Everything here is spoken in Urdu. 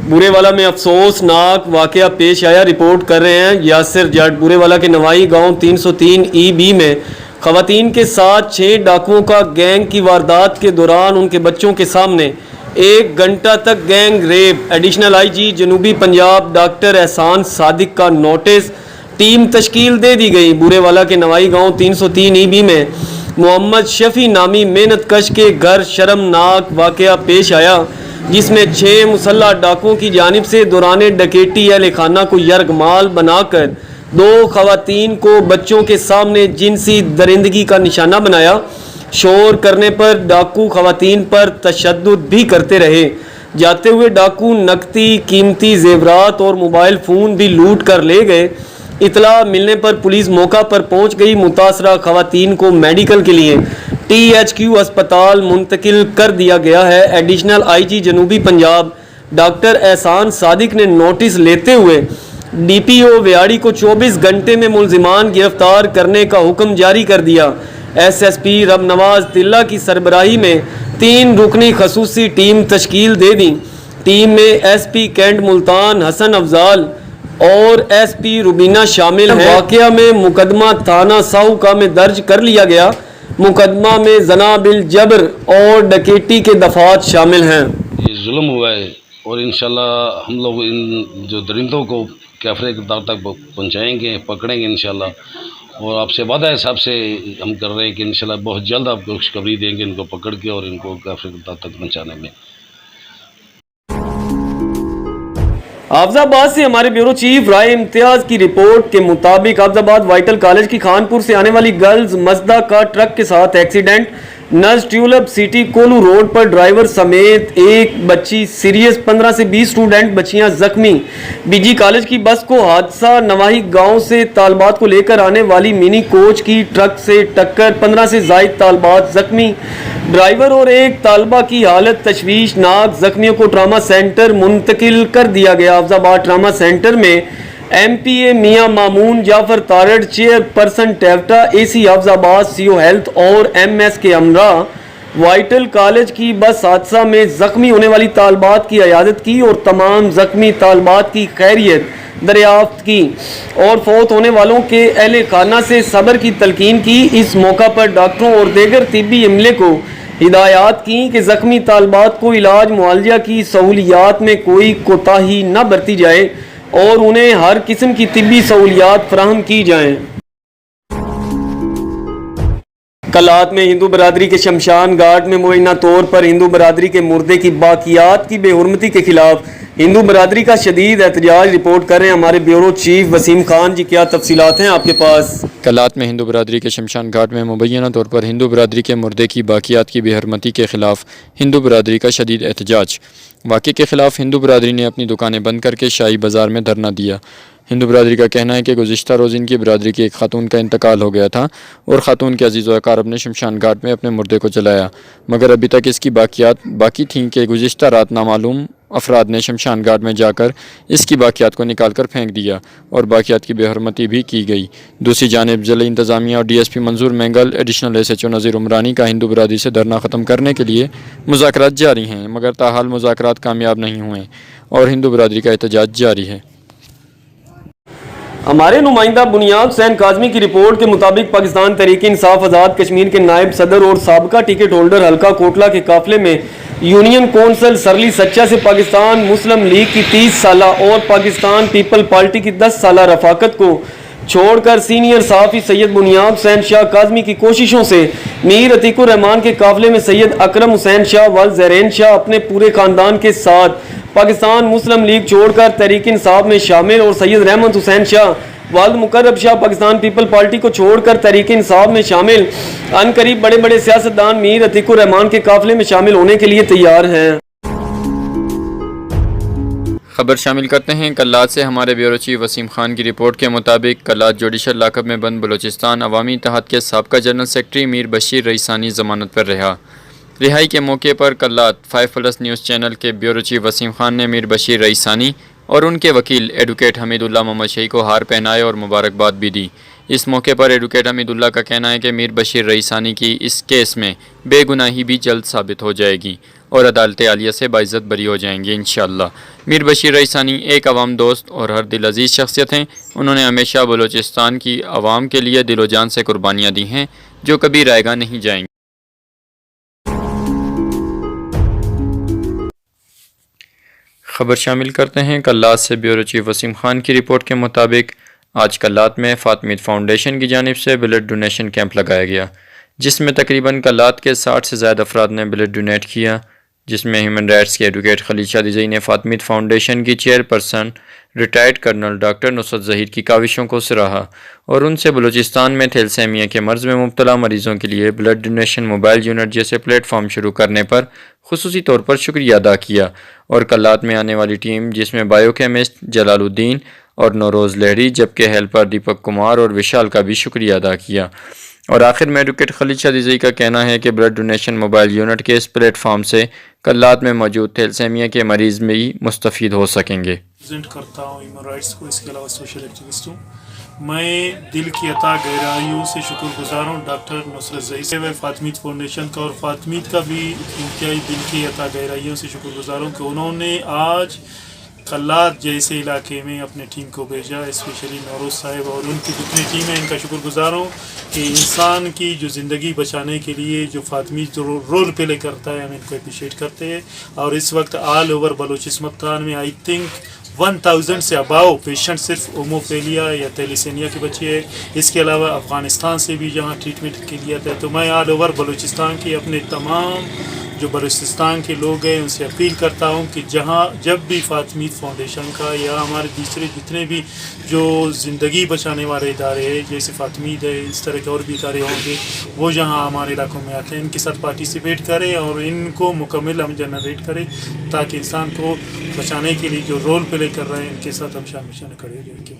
بورے والا میں افسوسناک واقعہ پیش آیا، رپورٹ کر رہے ہیں یاسر جٹ۔ بورے والا کے نوائی گاؤں 303 ای میں خواتین کے ساتھ 6 ڈاکوؤں کا گینگ کی واردات کے دوران ان کے بچوں کے سامنے 1 گھنٹہ تک گینگ ریپ۔ ایڈیشنل آئی جی جنوبی پنجاب ڈاکٹر احسان صادق کا نوٹس، ٹیم تشکیل دے دی گئی۔ بورے والا کے نوائی گاؤں 303 ای میں محمد شفیع نامی محنت کش کے گھر شرمناک واقعہ پیش آیا، جس میں 6 مسلح ڈاکوؤں کی جانب سے دوران ڈکیتی اہل خانہ کو یرغمال بنا کر 2 خواتین کو بچوں کے سامنے جنسی درندگی کا نشانہ بنایا۔ شور کرنے پر ڈاکو خواتین پر تشدد بھی کرتے رہے۔ جاتے ہوئے ڈاکو نقدی، قیمتی زیورات اور موبائل فون بھی لوٹ کر لے گئے۔ اطلاع ملنے پر پولیس موقع پر پہنچ گئی۔ متاثرہ خواتین کو میڈیکل کے لیے THQ ہسپتال منتقل کر دیا گیا ہے۔ ایڈیشنل آئی جی جنوبی پنجاب ڈاکٹر احسان صادق نے نوٹس لیتے ہوئے DPO ویاڑی کو 24 گھنٹے میں ملزمان گرفتار کرنے کا حکم جاری کر دیا۔ SSP رب نواز تلہ کی سربراہی میں 3 رکنی خصوصی ٹیم تشکیل دے دی۔ ٹیم میں SP کینٹ ملتان حسن افضال اور SP روبینہ شامل ہیں۔ واقعہ میں مقدمہ تھانہ ساہوکا میں درج کر لیا گیا۔ مقدمہ میں زنا بالجبر اور ڈکیتی کے دفعات شامل ہیں۔ یہ ظلم ہوا ہے اور انشاءاللہ ہم لوگ ان جو درندوں کو کیفرے اقتدار تک پہنچائیں گے، پکڑیں گے انشاءاللہ، اور آپ سے وعدہ ہے، صاحب سے ہم کر رہے ہیں کہ انشاءاللہ بہت جلد آپ کو خوشخبری دیں گے ان کو پکڑ کے اور ان کو کیفرے اقتدار تک پہنچانے میں۔ حافظ آباد سے ہمارے بیورو چیف رائے امتیاز کی رپورٹ کے مطابق حافظ آباد وائٹل کالج کی خانپور سے آنے والی گرلز مزدہ کا ٹرک کے ساتھ ایکسیڈنٹ۔ نز ٹیولپ سٹی کولو روڈ پر ڈرائیور سمیت 1 بچی سیریس، 15 سے 20 اسٹوڈنٹ بچیاں زخمی۔ BG کالج کی بس کو حادثہ، نواحی گاؤں سے طالبات کو لے کر آنے والی منی کوچ کی ٹرک سے ٹکر، 15 سے زائد طالبات زخمی۔ ڈرائیور اور 1 طالبہ کی حالت تشویشناک، زخمیوں کو ٹراما سینٹر منتقل کر دیا گیا۔ حافظ آباد ٹراما سینٹر میں MPA میاں مامون جعفر تارڑ، چیئرپرسن ٹیوٹا، AC حافظ آباد، CO ہیلتھ اور MS کے امراء وائٹل کالج کی بس حادثہ میں زخمی ہونے والی طالبات کی عیادت کی اور تمام زخمی طالبات کی خیریت دریافت کی اور فوت ہونے والوں کے اہل خانہ سے صبر کی تلقین کی۔ اس موقع پر ڈاکٹروں اور دیگر طبی عملے کو ہدایات کی کہ زخمی طالبات کو علاج معالجہ کی سہولیات میں کوئی کوتاہی نہ برتی جائے اور انہیں ہر قسم کی طبی سہولیات فراہم کی جائیں۔ کلات میں ہندو برادری کے شمشان گھاٹ میں مبینہ طور پر ہندو برادری کے مردے کی باقیات کی بے حرمتی کے خلاف ہندو برادری کا شدید احتجاج۔ رپورٹ کر رہے ہیں ہمارے بیورو چیف وسیم خان جی، کیا تفصیلات ہیں آپ کے پاس؟ کلات میں ہندو برادری کے شمشان گھاٹ میں مبینہ طور پر ہندو برادری کے مردے کی باقیات کی بے حرمتی کے خلاف ہندو برادری کا شدید احتجاج۔ واقعے کے خلاف ہندو برادری نے اپنی دکانیں بند کر کے شاہی بازار میں دھرنا دیا۔ ہندو برادری کا کہنا ہے کہ گزشتہ روز ان کی برادری کی ایک خاتون کا انتقال ہو گیا تھا اور خاتون کے عزیز و اقارب نے شمشان گھاٹ میں اپنے مردے کو جلایا، مگر ابھی تک اس کی باقیات باقی تھیں کہ گزشتہ رات نامعلوم افراد نے شمشان گھاٹ میں جا کر اس کی باقیات کو نکال کر پھینک دیا اور باقیات کی بے حرمتی بھی کی گئی۔ دوسری جانب ضلعی انتظامیہ اور DSP منظور مینگل، ایڈیشنل SHO نذیر عمرانی کا ہندو برادری سے دھرنا ختم کرنے کے لیے مذاکرات جاری ہیں، مگر تاحال مذاکرات کامیاب نہیں ہوئے اور ہندو برادری کا احتجاج جاری ہے۔ ہمارے نمائندہ بنیاد حسین کاظمی کی رپورٹ کے مطابق پاکستان تحریک انصاف آزاد کشمیر کے نائب صدر اور سابقہ ٹکٹ ہولڈر حلقہ کوٹلہ کے قافلے میں یونین کونسل سرلی سچا سے پاکستان مسلم لیگ کی 30 سالہ اور پاکستان پیپل پارٹی کی 10 سالہ رفاقت کو چھوڑ کر سینئر صحافی سید بنیاد حسین شاہ کاظمی کی کوششوں سے میر عتیق الرحمان کے قافلے میں سید اکرم حسین شاہ والد زرین شاہ اپنے پورے خاندان کے ساتھ پاکستان مسلم لیگ چھوڑ کر تحریک انصاف میں شامل اور سید رحمت حسین شاہ والد مقرب شاہ پاکستان پیپل پارٹی کو چھوڑ کر تحریک انصاف میں شامل ان قریب بڑے بڑے سیاستدان میر عتیق الرحمان کے قافلے میں شامل ہونے کے لیے تیار ہیں۔ خبر شامل کرتے ہیں کلات سے ہمارے بیورو چیف وسیم خان کی رپورٹ کے مطابق کلات جوڈیشل لاک اپ میں بند بلوچستان عوامی اتحاد کے سابقہ جنرل سیکرٹری میر بشیر رئیسانی ضمانت پر رہا۔ رہائی کے موقع پر کلات 5+ نیوز چینل کے بیورو چیف وسیم خان نے میر بشیر رئیسانی اور ان کے وکیل ایڈوکیٹ حمید اللہ محمد شہی کو ہار پہنائے اور مبارکباد بھی دی۔ اس موقع پر ایڈوکیٹ حمیداللہ کا کہنا ہے کہ میر بشیر رئیسانی کی اس کیس میں بے گناہی بھی جلد ثابت ہو جائے گی اور عدالت عالیہ سے باعزت بری ہو جائیں گے انشاءاللہ۔ میر بشیر رئیسانی ایک عوام دوست اور ہر دل عزیز شخصیت ہیں۔ انہوں نے ہمیشہ بلوچستان کی عوام کے لیے دل و جان سے قربانیاں دی ہیں جو کبھی رائیگاں نہیں جائیں گی۔ خبر شامل کرتے ہیں کلات سے۔ بیورو چیف وسیم خان کی رپورٹ کے مطابق آج کلات میں فاطمیت فاؤنڈیشن کی جانب سے بلڈ ڈونیشن کیمپ لگایا گیا، جس میں تقریباً کلات کے 60 سے زائد افراد نے بلڈ ڈونیٹ کیا، جس میں ہیومن رائٹس کے ایڈوکیٹ خلیل شاہ دیزئی نے فاطمیت فاؤنڈیشن کی چیئرپرسن ریٹائرڈ کرنل ڈاکٹر نصرت ظہیر کی کاوشوں کو سراہا اور ان سے بلوچستان میں تھیلسیمیا کے مرض میں مبتلا مریضوں کے لیے بلڈ ڈونیشن موبائل یونٹ جیسے پلیٹ فارم شروع کرنے پر خصوصی طور پر شکریہ ادا کیا، اور کلات میں آنے والی ٹیم جس میں بائیو کیمسٹ جلال الدین اور نوروز لہری جبکہ ہیلپر دیپک کمار اور وشال کا بھی شکریہ ادا کیا۔ اور آخر میں ایڈوکیٹ خلیل شاہ دیزئی کا کہنا ہے کہ بلڈ ڈونیشن موبائل یونٹ کے اس پلیٹ فارم سے کلات میں موجود تھیلسیمیا کے مریض بھی مستفید ہو سکیں گے۔ پریزنٹ کرتا ہوں ہیومن رائٹس کو، اس کے علاوہ سوشل ایکٹیوسٹ ہوں۔ میں دل کی عطا گہرائیوں سے شکر گزار ہوں ڈاکٹر نصرت ظہیر سے، فاطمیت فاؤنڈیشن کا، اور فاطمیت کا بھی انتہائی دل کی عطا گہرائیوں سے شکر گزار ہوں کہ انہوں نے آج کلات جیسے علاقے میں اپنے ٹیم کو بھیجا، اسپیشلی نوروز صاحب اور ان کی جتنی ٹیم ہے، ان کا شکر گزار ہوں کہ انسان کی جو زندگی بچانے کے لیے جو فاطمیت جو رول پلے کرتا ہے، ہم ان کو اپریشیٹ کرتے ہیں۔ اور اس وقت آل اوور بلوچستان میں آئی تھنک 1000 سے اباؤ پیشنٹ صرف ہوموفیلیا یا تیلیسینیا کے بچے ہیں، اس کے علاوہ افغانستان سے بھی جہاں ٹریٹمنٹ کے لیے آتا ہے۔ تو میں آل اوور بلوچستان کے اپنے تمام جو بلوچستان کے لوگ ہیں ان سے اپیل کرتا ہوں کہ جب بھی فاطمیت فاؤنڈیشن کا یا ہمارے دوسرے جتنے بھی جو زندگی بچانے والے ادارے ہیں جیسے فاطمیت ہے، اس طرح کے اور بھی ادارے ہوں گے، وہ جہاں ہمارے علاقوں میں آتے ہیں ان کے ساتھ پارٹیسپیٹ کریں اور ان کو مکمل ہم جنریٹ کریں تاکہ انسان کو بچانے کے لیے جو رول پلے کر رہے ہیں ان کے ساتھ ہم شامل کھڑے رہیں گے۔